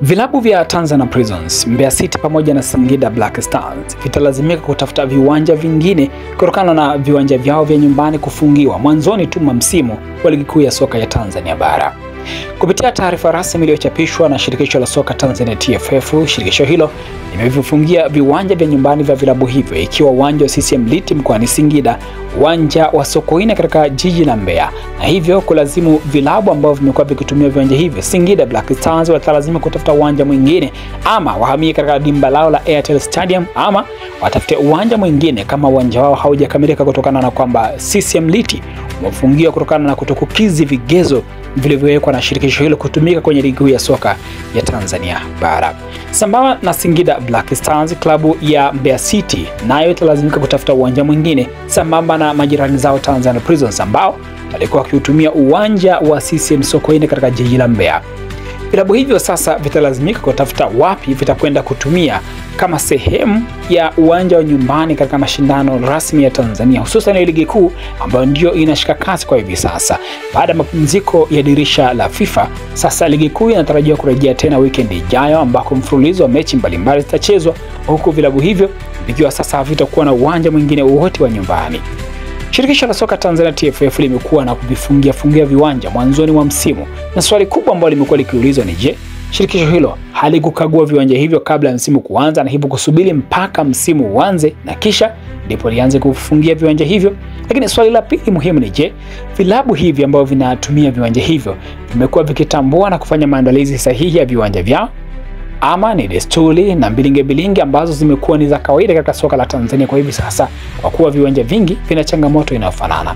Vilabu vya Tanzania Prisons, Mbeya City pamoja na Singida Black Stars vitalazimika kutafuta viwanja vingine kutokana na viwanja vyao vya nyumbani kufungiwa mwanzoni tu mwa msimu wa ligi kuu ya soka ya Tanzania bara. Kupitia taarifa rasmi iliyochapishwa na shirikisho la soka Tanzania TFF, shirikisho hilo limevifungia viwanja vya nyumbani vya vilabu hivyo, ikiwa uwanja wa CCM Liti mkoani Singida, uwanja wa Sokoine katika jiji la Mbeya, na hivyo kulazimu vilabu ambao vimekuwa vikitumia viwanja hivyo, Singida Black Stars watalazima kutafuta uwanja mwingine, ama wahamie katika dimba lao la Airtel Stadium, ama watafute uwanja mwingine kama uwanja wao haujakamilika kutokana na kwamba CCM Liti umefungiwa kutokana na kutokukizi vigezo vilivyowekwa na shirikisho hilo kutumika kwenye ligi kuu ya soka ya Tanzania bara. Sambamba na Singida Black Stars, klabu ya Mbeya City nayo italazimika kutafuta uwanja mwingine sambamba na majirani zao Tanzania Prisons ambao walikuwa wakiutumia uwanja wa CCM Sokoine katika jiji la Mbeya. Vilabu hivyo sasa vitalazimika kutafuta wapi vitakwenda kutumia kama sehemu ya uwanja wa nyumbani katika mashindano rasmi ya Tanzania, hususan ligi kuu ambayo ndio inashika kasi kwa hivi sasa. Baada ya mapumziko ya dirisha la FIFA, sasa ligi kuu inatarajiwa kurejea tena weekend ijayo, ambako mfululizo wa mechi mbalimbali zitachezwa, huku vilabu hivyo vikiwa sasa havitakuwa na uwanja mwingine wowote wa nyumbani. Shirikisho la soka Tanzania TFF limekuwa na kuvifungia viwanja mwanzoni mwa msimu, na swali kubwa ambalo limekuwa likiulizwa ni je, shirikisho hilo halikukagua viwanja hivyo kabla ya msimu kuanza, na hivyo kusubiri mpaka msimu uanze na kisha ndipo lianze kufungia viwanja hivyo? Lakini swali la pili muhimu ni je, vilabu hivi ambao vinatumia viwanja hivyo vimekuwa vikitambua na kufanya maandalizi sahihi ya viwanja vyao, ama ni desturi na bilinge ambazo zimekuwa ni za kawaida katika soka la Tanzania kwa hivi sasa, kwa kuwa viwanja vingi vina changamoto inayofanana?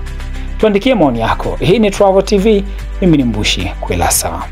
Tuandikie maoni yako. Hii ni Travel TV, mimi ni Mbushi Kwelasa.